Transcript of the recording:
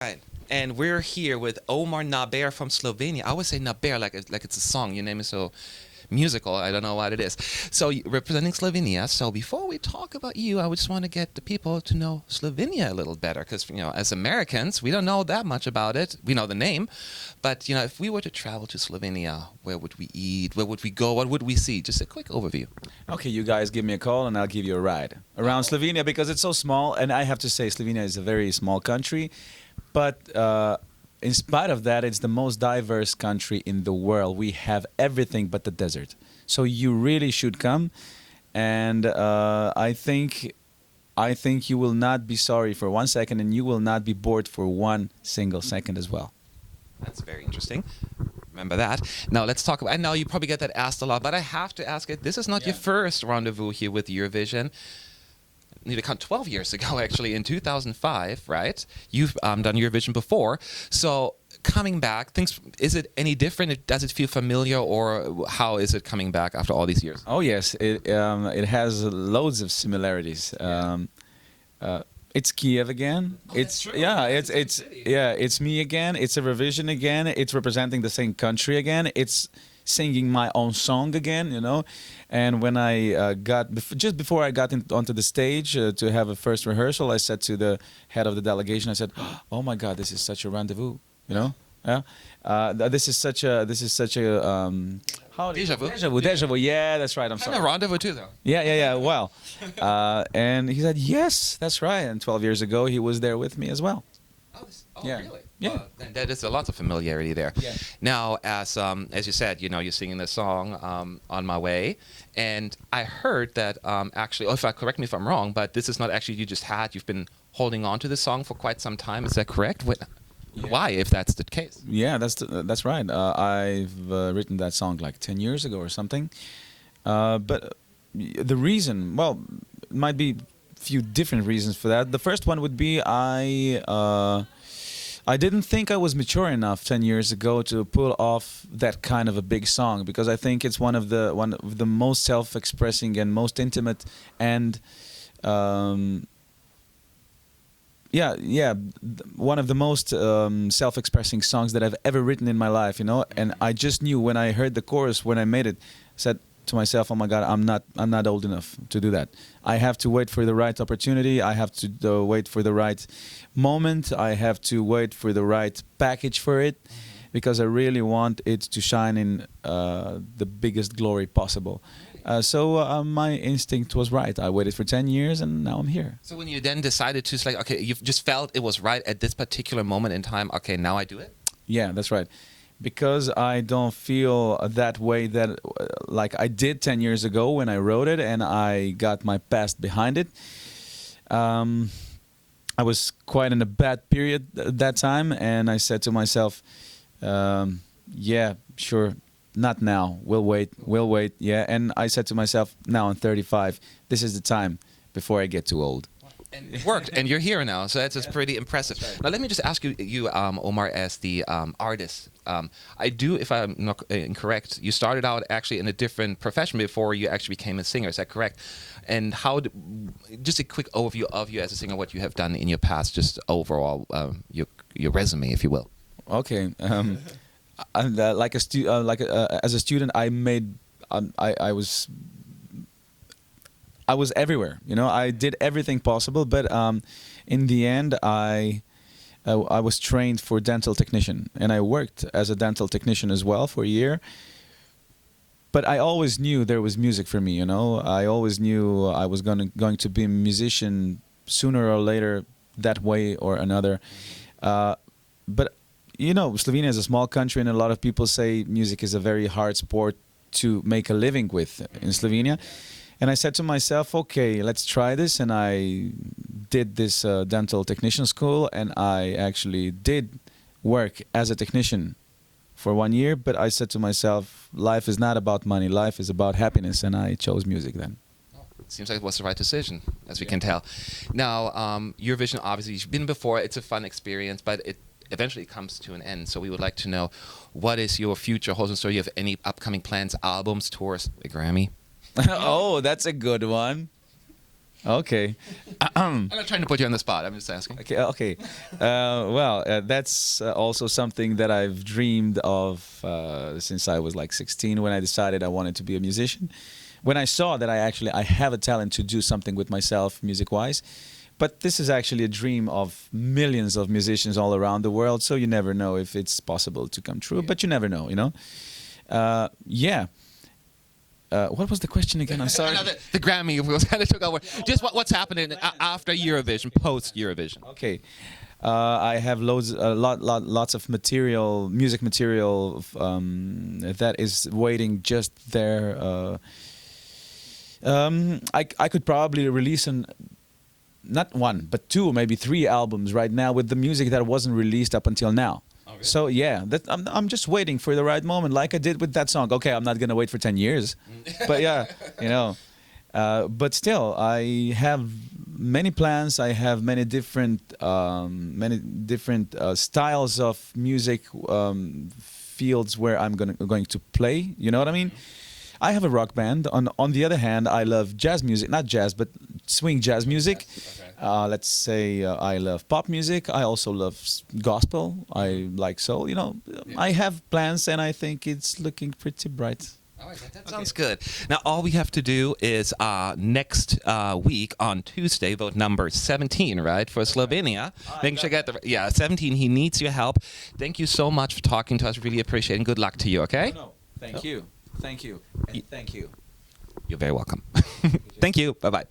Right. And we're here with Omar Naber from Slovenia. I always say Naber like it's a song. Your name is so musical. I don't know what it is. So representing Slovenia. So before we talk about you, I would just want to get the people to know Slovenia a little better, because as Americans, we don't know that much about it. We know the name, but if we were to travel to Slovenia, where would we eat? Where would we go? What would we see? Just a quick overview. Okay, you guys give me a call and I'll give you a ride around Slovenia because it's so small. And I have to say, Slovenia is a very small country, but in spite of that, it's the most diverse country in the world. We have everything but the desert. So you really should come, and I think you will not be sorry for 1 second, and you will not be bored for one single second as well. That's very interesting. Remember that. Now let's talk about. I know you probably get that asked a lot, but I have to ask it. This is not your first rendezvous here with Eurovision. I need to count 12 years ago, actually, in 2005, right? You've done Eurovision before. So coming back, is it any different? Does it feel familiar, or how is it coming back after all these years? Oh yes, it has loads of similarities. It's Kiev again. Oh, it's that's true. it's me again. It's a revision again. It's representing the same country again. It's singing my own song again, And when I just before I got onto the stage to have a first rehearsal, I said to the head of the delegation, I said, "Oh my God, this is such a rendezvous," Yeah. This is such a Déjà vu. Deja vu. Yeah, that's right. I'm sorry. And a rendezvous too, though. Yeah. Well, and he said, "Yes, that's right." And 12 years ago, he was there with me as well. Yeah. Really? Yeah. Then there is a lot of familiarity there. Yeah. Now, as you said, you're singing the song "On My Way," and I heard that actually, correct me if I'm wrong, but this is not actually you've been holding on to the song for quite some time. Is that correct? Why, if that's the case? Yeah, that's right. I've written that song like 10 years ago or something. But the reason, well, it might be a few different reasons for that. The first one would be I didn't think I was mature enough 10 years ago to pull off that kind of a big song, because I think it's one of the most self-expressing and most intimate and one of the most self-expressing songs that I've ever written in my life, And I just knew when I heard the chorus, when I made it, I said to myself, "Oh my God, I'm not old enough to do that. I have to wait for the right opportunity. I have to wait for the right moment. I have to wait for the right package for it, because I really want it to shine in the biggest glory possible." So my instinct was right. I waited for 10 years and now I'm here. So when you then decided to, okay, you've just felt it was right at this particular moment in time, okay, now I do it? Yeah, that's right. Because I don't feel that way like I did 10 years ago when I wrote it and I got my past behind it. I was quite in a bad period at that time, and I said to myself, yeah, sure, not now. We'll wait. Yeah. And I said to myself, now I'm 35. This is the time before I get too old. And it worked, and you're here now, so that's just pretty impressive. Right. Now, let me just ask you, Omar, as the artist. If I'm not incorrect, you started out actually in a different profession before you actually became a singer. Is that correct? And just a quick overview of you as a singer, what you have done in your past, just overall, your resume, if you will. Okay. As a student, I was everywhere. I did everything possible, but in the end, I was trained for dental technician, and I worked as a dental technician as well for a year. But I always knew there was music for me. I always knew I was going to be a musician sooner or later, that way or another. But Slovenia is a small country, and a lot of people say music is a very hard sport to make a living with in Slovenia. And I said to myself, okay, let's try this. And I did this dental technician school, and I actually did work as a technician for 1 year. But I said to myself, life is not about money. Life is about happiness. And I chose music then. Seems like it was the right decision, as we can tell. Now, Eurovision, obviously, you've been before. It's a fun experience, but it eventually comes to an end. So we would like to know, what is your future holds in store? Do you have any upcoming plans, albums, tours, a Grammy? Oh, that's a good one. Okay. I'm not trying to put you on the spot. I'm just asking. Okay. Okay. That's also something that I've dreamed of since I was like 16 when I decided I wanted to be a musician. When I saw that I have a talent to do something with myself music-wise. But this is actually a dream of millions of musicians all around the world. So you never know if it's possible to come true. But you never know, you know. Yeah. What was the question again? I'm sorry. The Grammy was kind of took over. Just what's happening after Eurovision, post Eurovision. Okay, I have lots of material, music material that is waiting just there. I could probably release not one, but two, maybe three albums right now with the music that wasn't released up until now. Okay. So yeah, I'm just waiting for the right moment, like I did with that song. Okay, I'm not gonna wait for 10 years, but yeah, you know. But still, I have many plans. I have many different styles of music fields where I'm going to play. You know what I mean? I have a rock band. On the other hand, I love jazz music, not jazz, but swing jazz music. Okay. Let's say I love pop music. I also love gospel. I like soul. You know, I have plans, and I think it's looking pretty bright. All right, that sounds good. Now, all we have to do is next week on Tuesday, vote number 17, right, for Slovenia. Make sure you get 17. He needs your help. Thank you so much for talking to us. Really appreciate it. And good luck to you, okay? No. Thank you. Thank you. And thank you. You're very welcome. Thank you. Bye-bye.